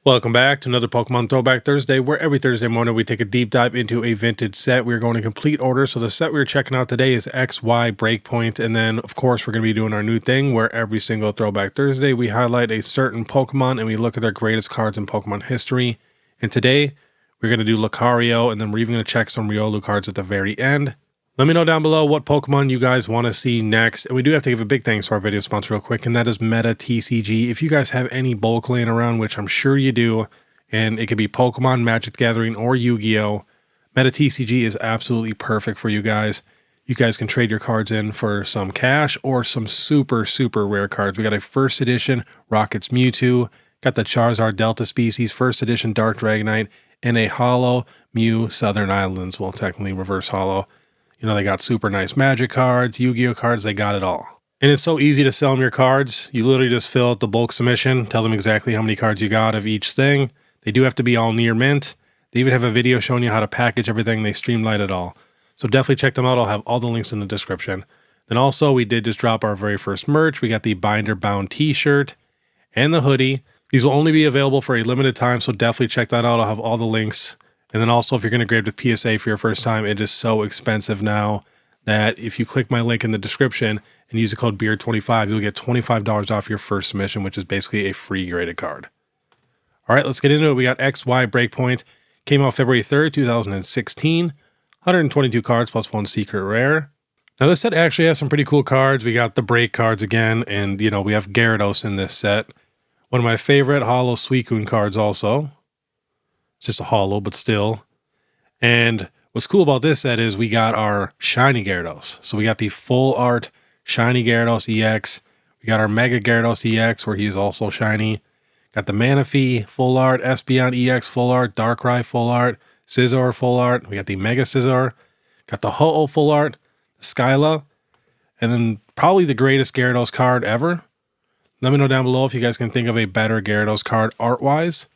Welcome back to another Pokemon Throwback Thursday, where every Thursday morning we take a deep dive into a vintage set. We're going in complete order. So the set we're checking out today is XY Breakpoint. And then, of course, we're going to be doing our new thing where every single Throwback Thursday we highlight a certain Pokemon and we look at their greatest cards in Pokemon history. And today we're going to do Lucario, and then we're even going to check some Riolu cards at the very end. Let me know down below what Pokemon you guys want to see next. And we do have to give a big thanks to our video sponsor real quick, and that is Metatcg. If you guys have any bulk laying around, which I'm sure you do, and it could be Pokemon, Magic the Gathering, or Yu-Gi-Oh!, Metatcg is absolutely perfect for you guys. You guys can trade your cards in for some cash or some super, super rare cards. We got a first edition Rocket's Mewtwo, got the Charizard Delta species, first edition Dark Dragonite, and a holo Mew Southern Islands. Well, technically reverse holo. You know, they got super nice Magic cards, Yu-Gi-Oh cards, they got it all. And it's so easy to sell them your cards. You literally just fill out the bulk submission, tell them exactly how many cards you got of each thing. They do have to be all near mint. They even have a video showing you how to package everything. They streamline it all. So definitely check them out. I'll have all the links in the description. Then also, we did just drop our very first merch. We got the binder bound t-shirt and the hoodie. These will only be available for a limited time, so definitely check that out. I'll have all the links. And then also, if you're going to grade with PSA for your first time, it is so expensive now that if you click my link in the description and use the code BEARD25, you'll get $25 off your first submission, which is basically a free graded card. All right, let's get into it. We got XY Breakpoint. Came out February 3rd, 2016. 122 cards plus one secret rare. Now, this set actually has some pretty cool cards. We got the break cards again, and, you know, we have Gyarados in this set. One of my favorite holo Suicune cards also. It's just a holo, but still. And what's cool about this set is we got our shiny Gyarados. So we got the full art shiny Gyarados EX. We got our Mega Gyarados EX, where he is also shiny. Got the Manaphy full art, Espeon EX full art, Darkrai full art, Scizor full art. We got the Mega Scizor. Got the Ho-Oh full art, Skyla. And then probably the greatest Gyarados card ever. Let me know down below if you guys can think of a better Gyarados card art-wise.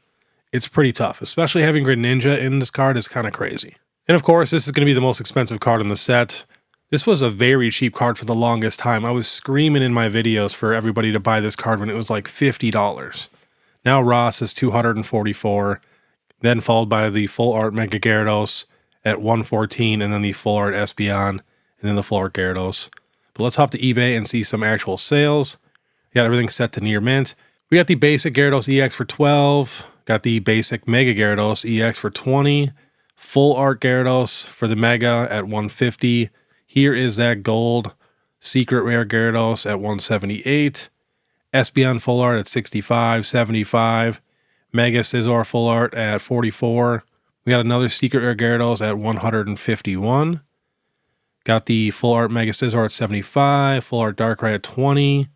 It's pretty tough, especially having Greninja in this card is kind of crazy. And of course, this is going to be the most expensive card in the set. This was a very cheap card for the longest time. I was screaming in my videos for everybody to buy this card when it was like $50. Now Ross is $244, then followed by the full art Mega Gyarados at $114, and then the full art Espeon, and then the full art Gyarados. But let's hop to eBay and see some actual sales. We got everything set to near mint. We got the basic Gyarados EX for $12. Got the basic Mega Gyarados EX for $20. Full art Gyarados for the Mega at $150. Here is that gold secret rare Gyarados at $178. Espeon full art at $65, $75. Mega Scizor full art at $44. We got another secret rare Gyarados at $151. Got the full art Mega Scizor at $75. Full art Darkrai at $20.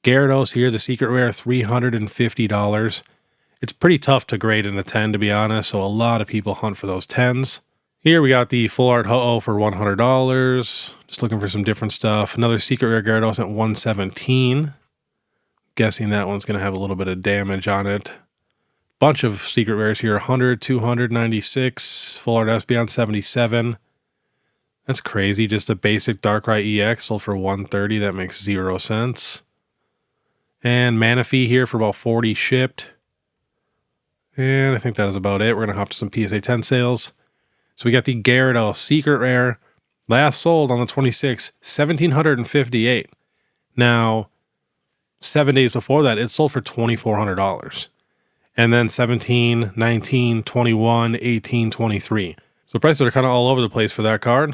Gyarados here, the secret rare, $350. It's pretty tough to grade in a 10, to be honest, so a lot of people hunt for those 10s. Here we got the full art Ho-Oh for $100. Just looking for some different stuff. Another secret rare Gyarados at $117. Guessing that one's going to have a little bit of damage on it. Bunch of secret rares here. 100, 296. Full art Espeon 77. That's crazy. Just a basic Darkrai EX sold for $130. That makes 0 sense. And Manaphy here for about 40 shipped. And I think that is about it. We're going to hop to some PSA 10 sales. So we got the Gyarados secret rare. Last sold on the 26th, $1,758. Now, 7 days before that, it sold for $2,400. And then 17, 19, 21, 18, 23. So prices are kind of all over the place for that card.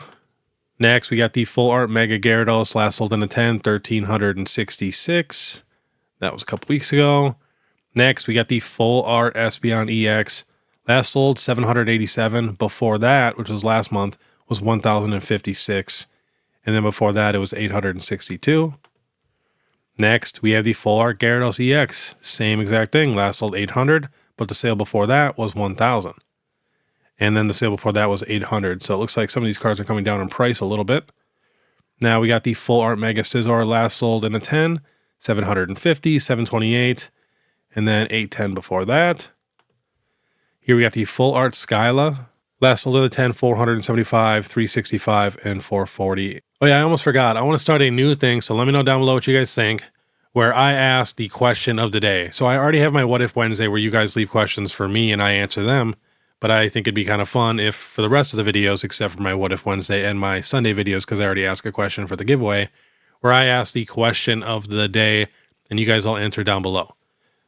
Next, we got the full art Mega Gyarados. Last sold in the 10, $1,366. That was a couple weeks ago. Next, we got the full art Espeon EX. Last sold $787. Before that, which was last month, was $1,056. And then before that, it was $862. Next, we have the full art Gyarados EX. Same exact thing. Last sold $800, but the sale before that was $1,000. And then the sale before that was $800. So it looks like some of these cards are coming down in price a little bit. Now we got the full art Mega Scizor. Last sold in a 10, $750, $728. And then $810 before that. Here we got the full art Skyla. Last sold in the 10, $475, $365, and $440. Oh yeah, I almost forgot. I want to start a new thing, so let me know down below what you guys think. where I ask the question of the day. So I already have my What If Wednesday where you guys leave questions for me and I answer them. But I think it'd be kind of fun if for the rest of the videos, except for my What If Wednesday and my Sunday videos, because I already asked a question for the giveaway, where I ask the question of the day and you guys all enter down below.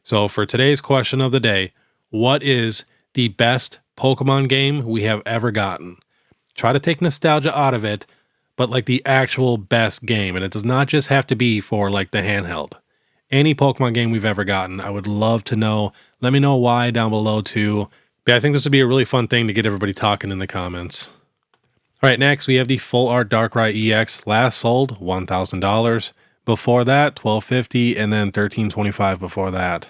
So for today's question of the day, what is the best Pokemon game we have ever gotten? Try to take nostalgia out of it, but like the actual best game. And it does not just have to be for like the handheld. Any Pokemon game we've ever gotten, I would love to know. Let me know why down below too. But I think this would be a really fun thing to get everybody talking in the comments. All right, next we have the Full Art Darkrai EX, last sold $1,000. Before that, $1,250, and then $1,325 before that.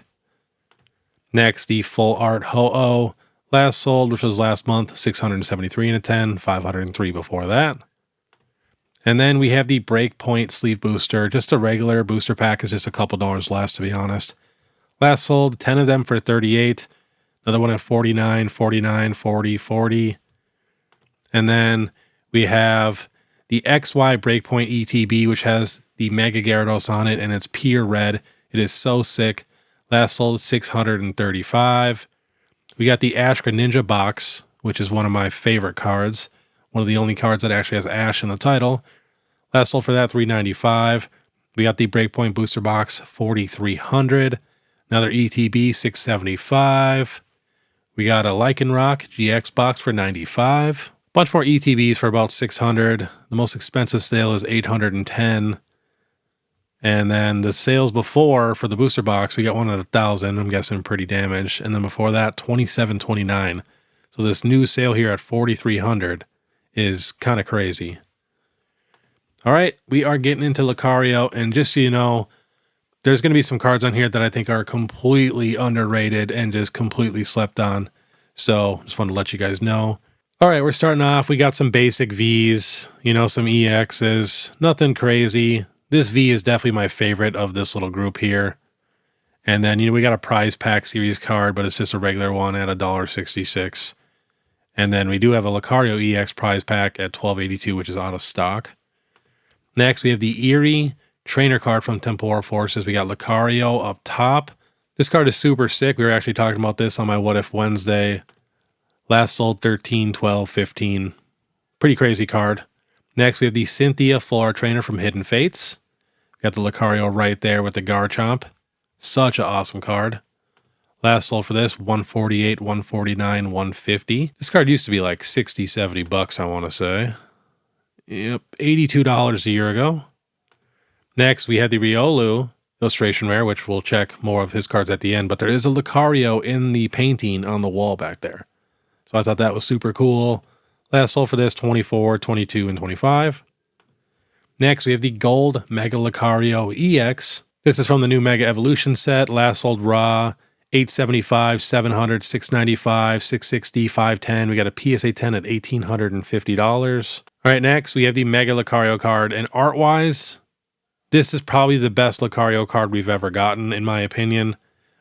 Next, the Full Art Ho-Oh, last sold, which was last month, $673 in a 10, $503 before that. And then we have the Breakpoint Sleeve Booster, just a regular booster pack, is just a couple dollars less, to be honest. Last sold, 10 of them for $38, another one at $49, $49, $40, $40. And then we have the XY Breakpoint ETB, which has the Mega Gyarados on it, and it's pure red. It is so sick. Last sold $635. We got the Ash Greninja box, which is one of my favorite cards. One of the only cards that actually has Ash in the title. Last sold for that $395. We got the Breakpoint booster box, $4,300. Another ETB, $675. We got a Lycanroc GX box for $95. Bunch more ETBs for about $600. The most expensive sale is $810. And then the sales before for the booster box, we got one at $1,000. I'm guessing pretty damaged. And then before that, $2,729. So this new sale here at $4,300 is kind of crazy. All right, we are getting into Lucario, and just so you know, there's going to be some cards on here that I think are completely underrated and just completely slept on. So just wanted to let you guys know. All right, we're starting off. We got some basic Vs, you know, some EXs, nothing crazy. This V is definitely my favorite of this little group here. And then, you know, we got a prize pack series card, but it's just a regular one at $1.66. And then we do have a Lucario EX prize pack at $12.82, which is out of stock. Next, we have the Eerie trainer card from Temporal Forces. We got Lucario up top. This card is super sick. We were actually talking about this on my What If Wednesday. Last sold $13, $12, $15. Pretty crazy card. Next, we have the Cynthia Full Art Trainer from Hidden Fates. Got the Lucario right there with the Garchomp. Such an awesome card. Last sold for this, $148, $149, $150. This card used to be like $60, $70, I want to say. Yep, $82 a year ago. Next, we have the Riolu illustration rare, which we'll check more of his cards at the end, but there is a Lucario in the painting on the wall back there. So I thought that was super cool. Last sold for this, $24, $22, and $25. Next, we have the Gold Mega Lucario EX. This is from the new Mega Evolution set. Last sold raw, $875, $700, $695, $660, $510. We got a PSA 10 at $1,850. All right, next, we have the Mega Lucario card. And art-wise, this is probably the best Lucario card we've ever gotten, in my opinion.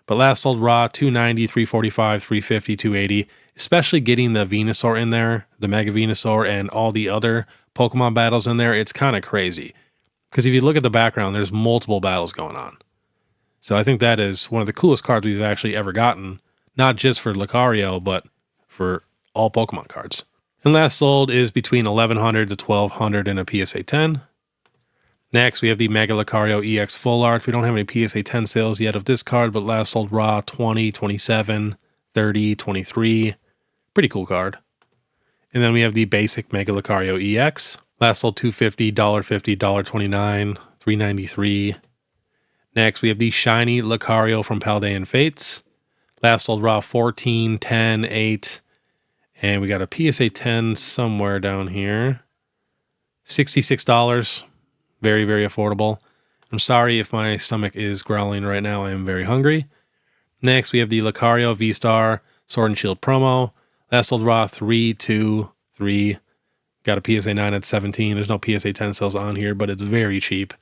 But last sold raw, $290, $345, $350, $280. Especially getting the Venusaur in there, the Mega Venusaur, and all the other Pokemon battles in there, it's kind of crazy. Because if you look at the background, there's multiple battles going on. So I think that is one of the coolest cards we've actually ever gotten. Not just for Lucario, but for all Pokemon cards. And last sold is between $1,100 to $1,200 in a PSA 10. Next, we have the Mega Lucario EX Full Art. We don't have any PSA 10 sales yet of this card, but last sold raw, $20, $27, $30, $23. Pretty cool card. And then we have the basic Mega Lucario EX. Last sold $250, $1.50, $1.29, $3.93. Next, we have the shiny Lucario from Paldean Fates. Last sold raw $14, $10, $8. And we got a PSA 10 somewhere down here. $66. Very, very affordable. I'm sorry if my stomach is growling right now. I am very hungry. Next, we have the Lucario V-Star Sword and Shield promo. Last sold raw $3, $2, $3. Got a PSA 9 at $17. There's no PSA 10 sales on here, but it's very cheap.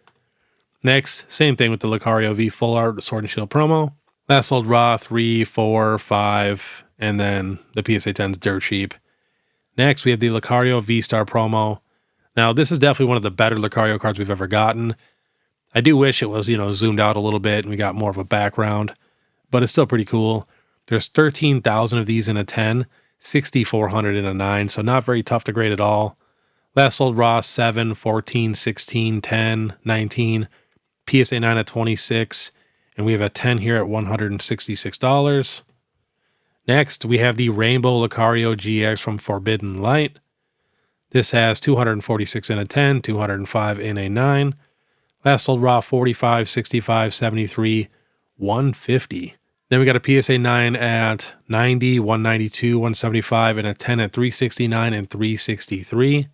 Next, same thing with the Lucario V Full Art Sword and Shield promo. Last sold raw $3, $4, $5, and then the PSA 10's dirt cheap. Next, we have the Lucario V-Star promo. Now, this is definitely one of the better Lucario cards we've ever gotten. I do wish it was, you know, zoomed out a little bit and we got more of a background, but it's still pretty cool. There's 13,000 of these in a 10, 6,400 in a 9, so not very tough to grade at all. Last sold raw 7, 14, 16, 10, 19, PSA 9 at 26, and we have a 10 here at $166. Next, we have the Rainbow Lucario GX from Forbidden Light. This has 246 in a 10, 205 in a 9. Last sold raw 45, 65, 73, 150. Then we got a PSA 9 at 90, 192, 175, and a 10 at 369 and 363.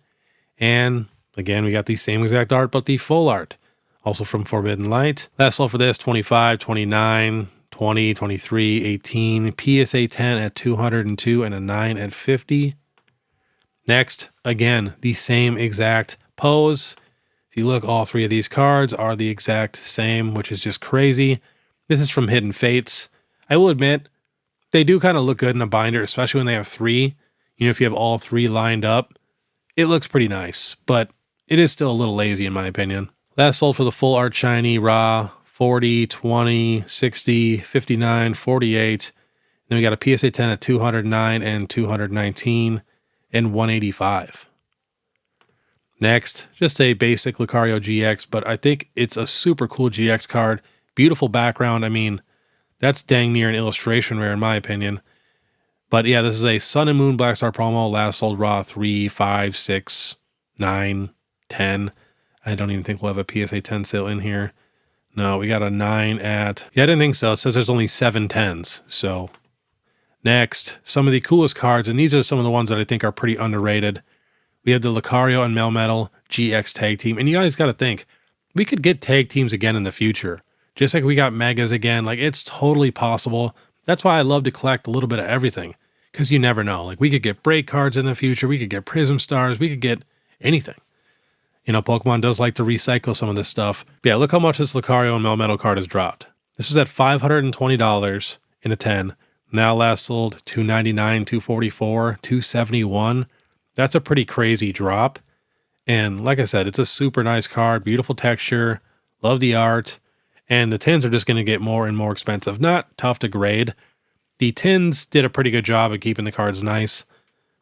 And again, we got the same exact art, but the full art, also from Forbidden Light. Last sold for this 25, 29, 20, 23, 18, PSA 10 at 202, and a 9 at 50. Next, again, the same exact pose. If you look, all three of these cards are the exact same, which is just crazy. This is from Hidden Fates. I will admit, they do kind of look good in a binder, especially when they have three. You know, if you have all three lined up, it looks pretty nice, but it is still a little lazy in my opinion. Last sold for the full art shiny raw 40, 20, 60, 59, 48. Then we got a PSA 10 at 209 and 219 and 185. Next, just a basic Lucario GX, but I think it's a super cool GX card. Beautiful background. I mean, that's dang near an illustration rare in my opinion. But yeah, this is a Sun and Moon Black Star promo. Last sold raw 3, 5, 6, 9, 10. I don't even think we'll have a PSA 10 sale in here. No, we got a 9 at... Yeah, I didn't think so. It says there's only 7 10s. So next, some of the coolest cards, and these are some of the ones that I think are pretty underrated. We have the Lucario and Melmetal GX tag team. And you guys got to think, we could get tag teams again in the future. Just like we got Megas again. Like, it's totally possible. That's why I love to collect a little bit of everything, because you never know. Like, we could get break cards in the future. We could get Prism Stars. We could get anything. You know, Pokemon does like to recycle some of this stuff. But yeah, look how much this Lucario and Melmetal card has dropped. This was at $520 in a 10. Now last sold $299, $244, $271. That's a pretty crazy drop. And like I said, it's a super nice card. Beautiful texture. Love the art. And the tins are just going to get more and more expensive. Not tough to grade. The tins did a pretty good job of keeping the cards nice.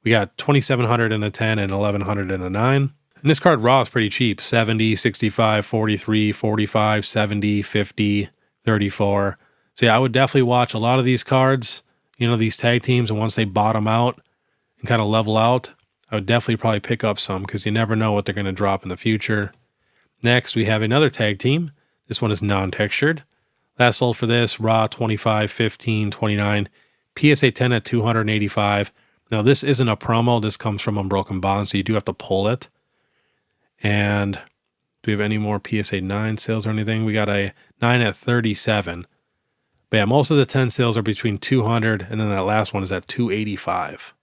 We got 2,700 in a 10 and 1,100 in a 9. And this card raw is pretty cheap. 70, 65, 43, 45, 70, 50, 34. So yeah, I would definitely watch a lot of these cards, you know, these tag teams. And once they bottom out and kind of level out, I would definitely probably pick up some, because you never know what they're going to drop in the future. Next, we have another tag team. This one is non-textured. Last sold for this, raw 25, 15, 29, PSA 10 at 285. Now, this isn't a promo. This comes from Unbroken Bond, so you do have to pull it. And do we have any more PSA 9 sales or anything? We got a 9 at 37. But yeah, most of the 10 sales are between 200, and then that last one is at 285.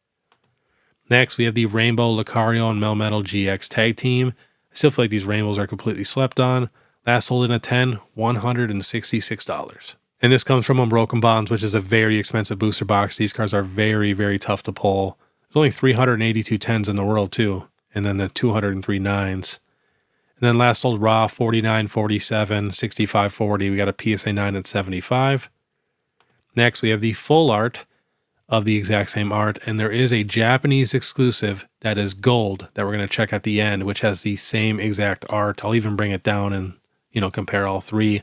Next, we have the Rainbow Lucario and Melmetal GX tag team. I still feel like these rainbows are completely slept on. Last sold in a 10, $166. And this comes from Unbroken Bonds, which is a very expensive booster box. These cards are very, very tough to pull. There's only 382 10s in the world, too. And then the 203 9s. And then last sold raw, 49, 47, 65, 40. We got a PSA 9 at 75. Next, we have the full art of the exact same art. And there is a Japanese exclusive that is gold that we're going to check at the end, which has the same exact art. I'll even bring it down and, you know, compare all three.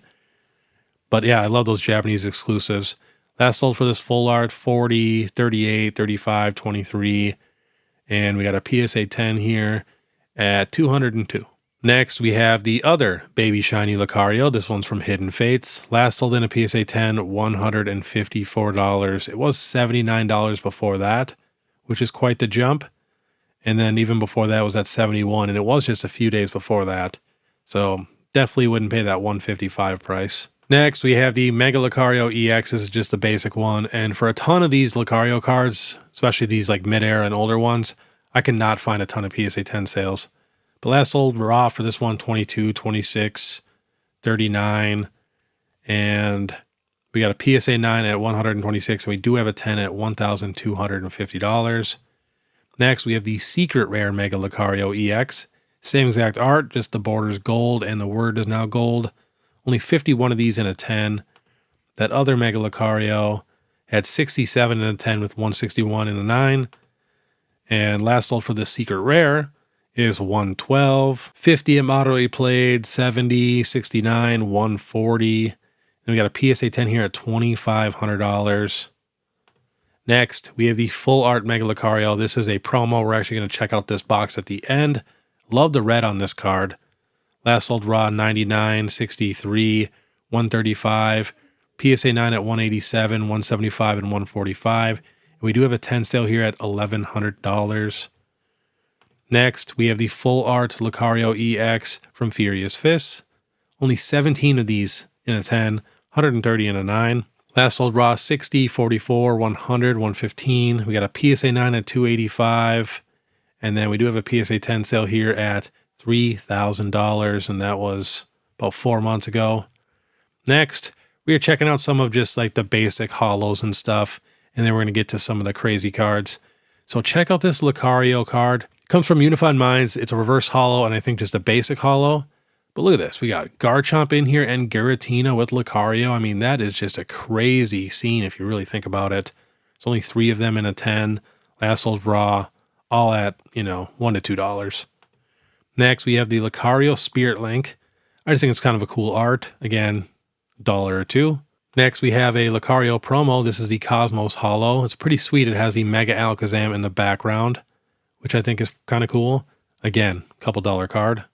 But yeah, I love those Japanese exclusives. Last sold for this full art, 40, 38, 35, 23. And we got a PSA 10 here at 202. Next, we have the other Baby Shiny Lucario. This one's from Hidden Fates. Last sold in a PSA 10, $154. It was $79 before that, which is quite the jump. And then even before that was at 71, and it was just a few days before that. So definitely wouldn't pay that $155 price. Next, we have the Mega Lucario EX. This is just a basic one. And for a ton of these Lucario cards, especially these like mid-air and older ones, I cannot find a ton of PSA 10 sales. But last sold raw for this one, 22, 26, 39. And we got a PSA 9 at 126. And we do have a 10 at $1,250. Next, we have the Secret Rare Mega Lucario EX. Same exact art, just the border's gold and the word is now gold. Only 51 of these in a 10. That other Mega Lucario had 67 in a 10 with 161 in a 9. And last sold for the secret rare is 112, 50 at moderately played, 70, 69, 140. And we got a PSA 10 here at $2,500. Next, we have the full art Mega Lucario. This is a promo. We're actually going to check out this box at the end. Love the red on this card. Last sold raw 99, 63, 135, PSA 9 at 187, 175, and 145. And we do have a 10 sale here at $1,100. Next, we have the full art Lucario EX from Furious Fists. Only 17 of these in a 10, 130 in a 9. Last sold raw 60, 44, 100, 115. We got a PSA 9 at 285. And then we do have a PSA 10 sale here at $3,000. And that was about 4 months ago. Next, we are checking out some of just like the basic holos and stuff. And then we're going to get to some of the crazy cards. So check out this Lucario card. It comes from Unified Minds. It's a reverse holo and I think just a basic holo. But look at this. We got Garchomp in here and Giratina with Lucario. I mean, that is just a crazy scene if you really think about it. There's only 3 of them in a 10. Last sold raw, all at, $1 to $2. Next, we have the Lucario Spirit Link. I just think it's kind of a cool art. Again, $1 or $2. Next, we have a Lucario promo. This is the Cosmos Holo. It's pretty sweet. It has the Mega Alakazam in the background, which I think is kind of cool. Again, couple dollar card.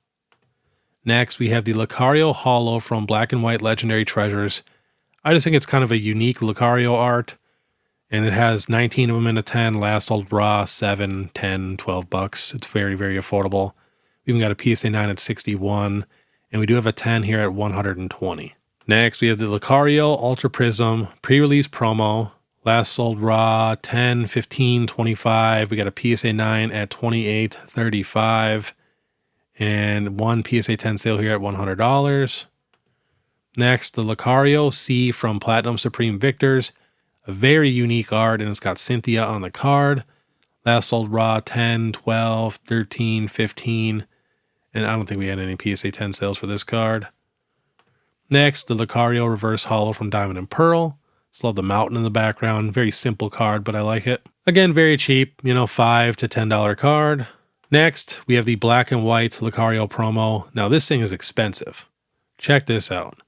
Next, we have the Lucario Holo from Black and White Legendary Treasures. I just think it's kind of a unique Lucario art. And it has 19 of them in a 10. Last sold raw, 7, 10, 12 bucks. It's very, very affordable. We even got a PSA 9 at 61. And we do have a 10 here at 120. Next, we have the Lucario Ultra Prism pre-release promo. Last sold raw, 10, 15, 25. We got a PSA 9 at 28, 35. And one PSA 10 sale here at $100. Next, the Lucario C from Platinum Supreme Victors. A very unique art, and it's got Cynthia on the card. Last sold raw 10, 12, 13, 15. And I don't think we had any PSA 10 sales for this card. Next, the Lucario Reverse Holo from Diamond and Pearl. Just love the mountain in the background. Very simple card, but I like it. Again, very cheap, $5 to $10 card. Next, we have the Black and White Lucario promo. Now, this thing is expensive. Check this out.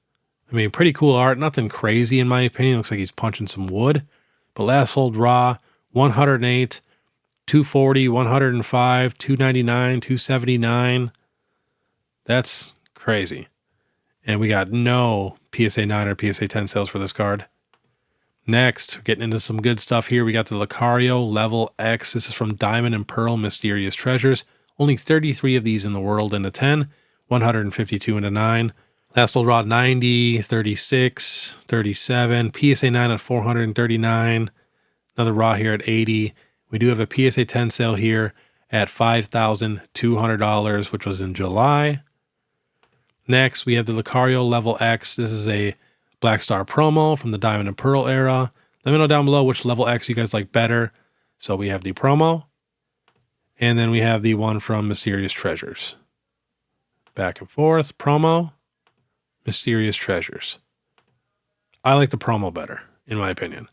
I mean, pretty cool art. Nothing crazy in my opinion. Looks like he's punching some wood. But last sold raw, 108, 240, 105, 299, 279. That's crazy. And we got no PSA 9 or PSA 10 sales for this card. Next, getting into some good stuff here. We got the Lucario Level X. This is from Diamond and Pearl Mysterious Treasures. Only 33 of these in the world in a 10, 152 in a 9. Last sold raw 90, 36, 37. PSA 9 at 439. Another raw here at 80. We do have a PSA 10 sale here at $5,200, which was in July. Next, we have the Lucario Level X. This is a Black Star promo from the Diamond and Pearl era. Let me know down below which Level X you guys like better. So we have the promo. And then we have the one from Mysterious Treasures. Back and forth. Promo. Mysterious Treasures. I like the promo better, in my opinion.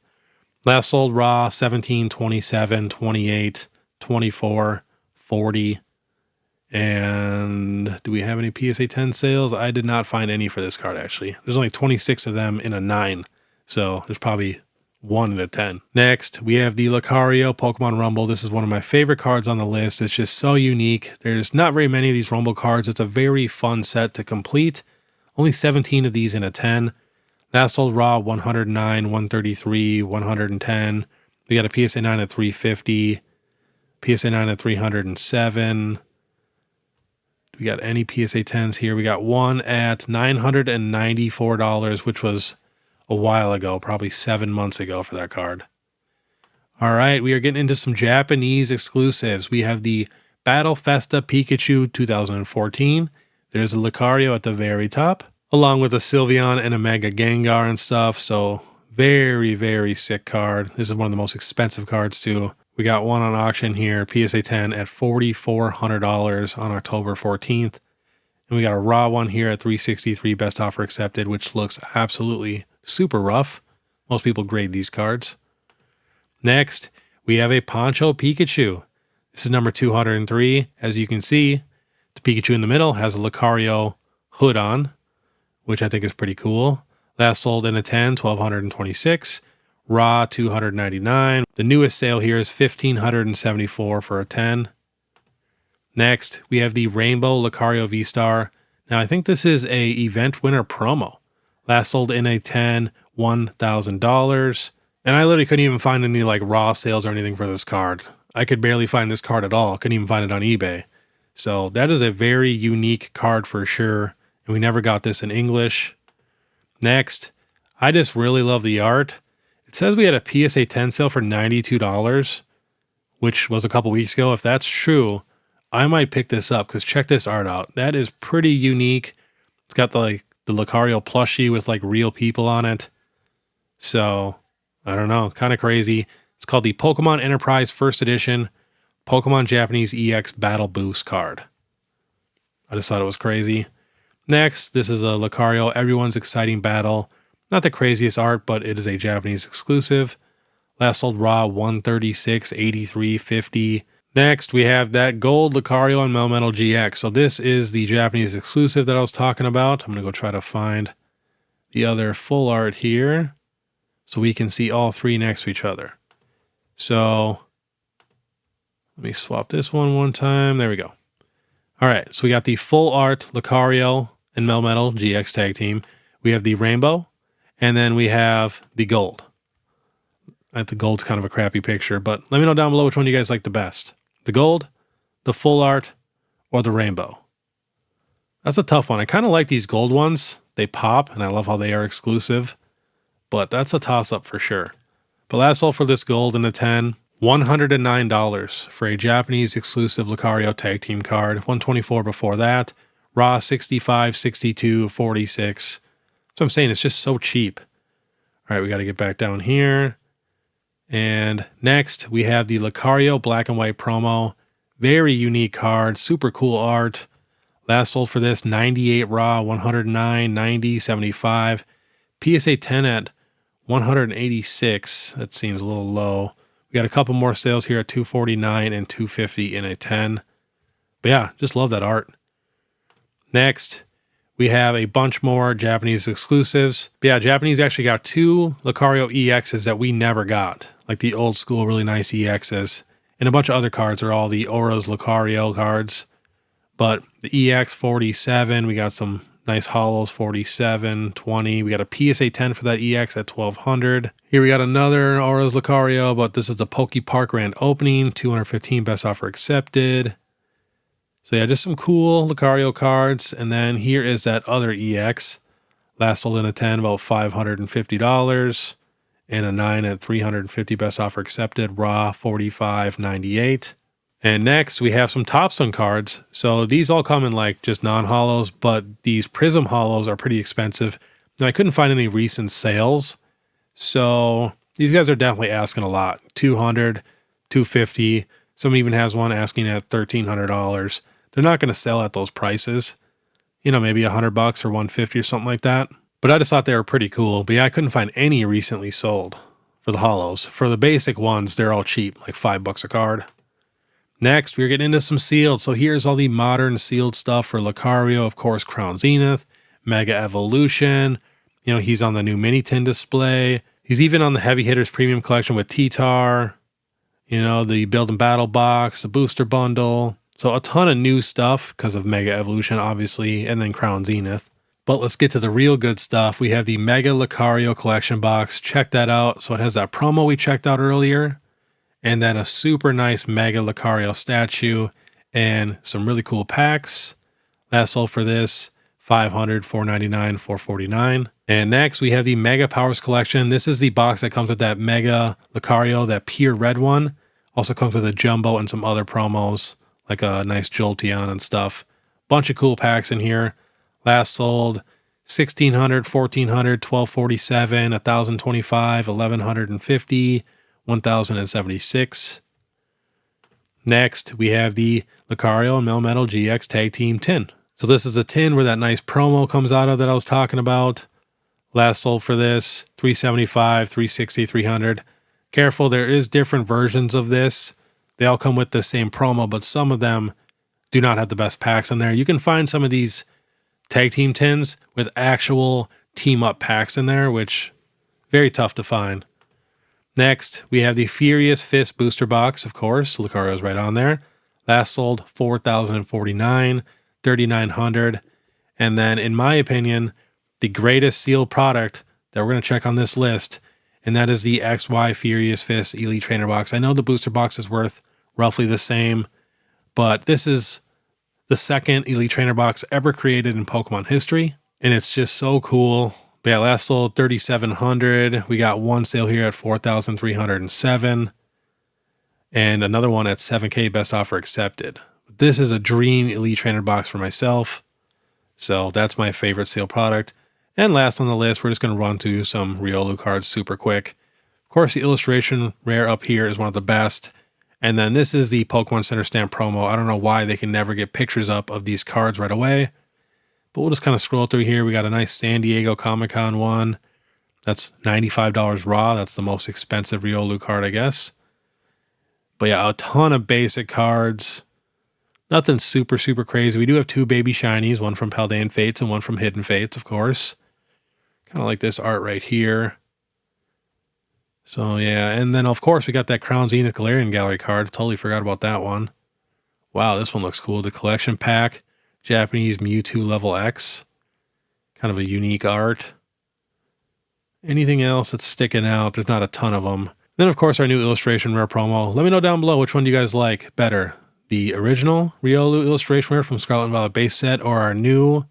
Last sold raw 17, 27, 28, 24, 40. And do we have any PSA 10 sales? I did not find any for this card, actually. There's only 26 of them in a 9. So there's probably 1 in a 10. Next, we have the Lucario Pokemon Rumble. This is one of my favorite cards on the list. It's just so unique. There's not very many of these Rumble cards. It's a very fun set to complete. Only 17 of these in a 10. Last sold raw 109, 133, 110. We got a PSA 9 at 350. PSA 9 at 307. Do we got any PSA 10s here? We got one at $994, which was a while ago, probably 7 months ago for that card. All right, we are getting into some Japanese exclusives. We have the Battle Festa Pikachu 2014. There's a Lucario at the very top, along with a Sylveon and a Mega Gengar and stuff. So very, very sick card. This is one of the most expensive cards too. We got one on auction here, PSA 10 at $4,400 on October 14th. And we got a raw one here at $363 best offer accepted, which looks absolutely super rough. Most people grade these cards. Next, we have a Poncho Pikachu. This is number 203. As you can see, the Pikachu in the middle has a Lucario hood on, which I think is pretty cool. Last sold in a 10, $1,226. Raw, $299. The newest sale here is $1,574 for a 10. Next, we have the Rainbow Lucario V-Star. Now, I think this is a event winner promo. Last sold in a 10, $1,000. And I literally couldn't even find any like raw sales or anything for this card. I could barely find this card at all. Couldn't even find it on eBay. So that is a very unique card for sure. And we never got this in English. Next, I just really love the art. It says we had a PSA 10 sale for $92, which was a couple weeks ago. If that's true, I might pick this up because check this art out. That is pretty unique. It's got the Lucario plushie with like real people on it. So, I don't know, kind of crazy. It's called the Pokemon Enterprise First Edition Pokemon Japanese EX Battle Boost card. I just thought it was crazy. Next, this is a Lucario Everyone's Exciting Battle. Not the craziest art, but it is a Japanese exclusive. Last sold raw, $136, $83, $50. Next, we have that gold Lucario and Melmetal GX. So this is the Japanese exclusive that I was talking about. I'm going to go try to find the other full art here so we can see all three next to each other. So let me swap this one time. There we go. All right, so we got the full art Lucario and Melmetal GX tag team. We have the rainbow, and then we have the gold. The gold's kind of a crappy picture, but let me know down below which one you guys like the best. The gold, the full art, or the rainbow. That's a tough one. I kind of like these gold ones. They pop, and I love how they are exclusive, but that's a toss-up for sure. But last sold for this gold in the 10, $109 for a Japanese exclusive Lucario tag team card. $124 before that. Raw, $65, $62, $46. So I'm saying it's just so cheap. All right, we got to get back down here. And next, we have the Lucario Black and White promo. Very unique card, super cool art. Last sold for this, 98 raw, 109, 90, 75. PSA 10 at 186. That seems a little low. We got a couple more sales here at 249 and 250 in a 10. But yeah, just love that art. Next, we have a bunch more Japanese exclusives. But yeah, Japanese actually got two Lucario EXs that we never got. Like the old school, really nice EXs. And a bunch of other cards are all the Aura's Lucario cards. But the EX 47, we got some nice holos, 47, 20. We got a PSA 10 for that EX at 1200. Here we got another Aura's Lucario, but this is the Poke Park Grand Opening, 215 best offer accepted. So yeah, just some cool Lucario cards. And then here is that other EX. Last sold in a 10, about $550. And a 9 at 350 best offer accepted. Raw, $45.98. And next, we have some Topstone cards. So these all come in like just non-holos, but these Prism holos are pretty expensive. Now, I couldn't find any recent sales. So these guys are definitely asking a lot. $200, $250. Someone even has one asking at $1,300. They're not going to sell at those prices. You know, maybe $100 or $150 or something like that. But I just thought they were pretty cool. But yeah, I couldn't find any recently sold for the holos. For the basic ones, they're all cheap, like $5 a card. Next, we're getting into some sealed. So here's all the modern sealed stuff for Lucario. Of course, Crown Zenith, Mega Evolution. You know, he's on the new Mini Tin display. He's even on the Heavy Hitters Premium Collection with T-Tar. You know, the Build and Battle Box, the Booster Bundle. So a ton of new stuff because of Mega Evolution, obviously, and then Crown Zenith. But let's get to the real good stuff. We have the Mega Lucario Collection Box. Check that out. So it has that promo we checked out earlier. And then a super nice Mega Lucario statue and some really cool packs. Last sold for this, $500, $499, $449. And next we have the Mega Powers Collection. This is the box that comes with that Mega Lucario, that pure red one. Also comes with a Jumbo and some other promos, like a nice Jolteon and stuff. Bunch of cool packs in here. Last sold, $1,600, $1,400, $1,247, $1,025, $1,150, $1,076. Next, we have the Lucario and Melmetal GX Tag Team tin. So this is a tin where that nice promo comes out of that I was talking about. Last sold for this, $375, $360, $300. Careful, there is different versions of this. They all come with the same promo, but some of them do not have the best packs in there. You can find some of these tag team tins with actual team up packs in there, which very tough to find. Next, we have the Furious Fist booster box, of course. Lucario's right on there. Last sold $4,049, $3,900. And then, in my opinion, the greatest sealed product that we're going to check on this list, and that is the XY Furious Fist Elite Trainer box. I know the booster box is worth roughly the same, but this is the second Elite Trainer box ever created in Pokemon history, and it's just so cool. But yeah, last sold $3,700. We got one sale here at $4,307, and another one at $7K. Best offer accepted. This is a dream Elite Trainer box for myself, so that's my favorite sale product. And last on the list, we're just going to run to some Riolu cards super quick. Of course, the illustration rare up here is one of the best. And then this is the Pokemon Center Stamp promo. I don't know why they can never get pictures up of these cards right away, but we'll just kind of scroll through here. We got a nice San Diego Comic-Con one. That's $95 raw. That's the most expensive Riolu card, I guess. But yeah, a ton of basic cards. Nothing super, super crazy. We do have two baby shinies, one from Paldean Fates and one from Hidden Fates, of course. Kind of like this art right here. So yeah, and then of course we got that Crown Zenith Galarian Gallery card. Totally forgot about that one. Wow, this one looks cool. The collection pack. Japanese Mewtwo level X. Kind of a unique art. Anything else that's sticking out? There's not a ton of them. Then, of course, our new illustration rare promo. Let me know down below which one do you guys like better. The original Riolu illustration rare from Scarlet and Violet base set or our new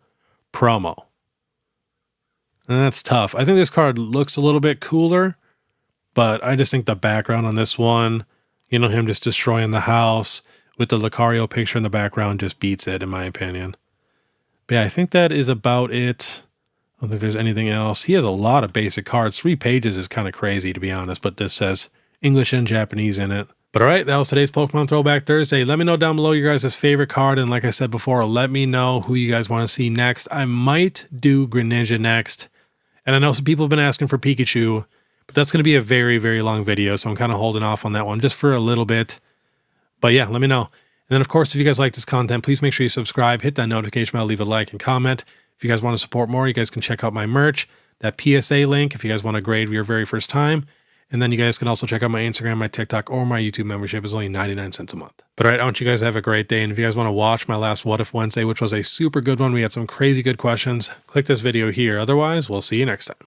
promo. And that's tough. I think this card looks a little bit cooler, but I just think the background on this one, you know, him just destroying the house with the Lucario picture in the background just beats it, in my opinion. But yeah, I think that is about it. I don't think there's anything else. He has a lot of basic cards. 3 pages is kind of crazy, to be honest, but this says English and Japanese in it. But all right, that was today's Pokemon Throwback Thursday. Let me know down below your guys' favorite card, and like I said before, let me know who you guys want to see next. I might do Greninja next, and I know some people have been asking for Pikachu, but that's going to be a very, very long video, so I'm kind of holding off on that one just for a little bit. But yeah, let me know. And then, of course, if you guys like this content, please make sure you subscribe, hit that notification bell, leave a like and comment. If you guys want to support more, you guys can check out my merch, that PSA link, if you guys want to grade for your very first time. And then you guys can also check out my Instagram, my TikTok, or my YouTube membership. It's only 99 cents a month. But all right, I want you guys to have a great day. And if you guys want to watch my last What If Wednesday, which was a super good one, we had some crazy good questions, click this video here. Otherwise, we'll see you next time.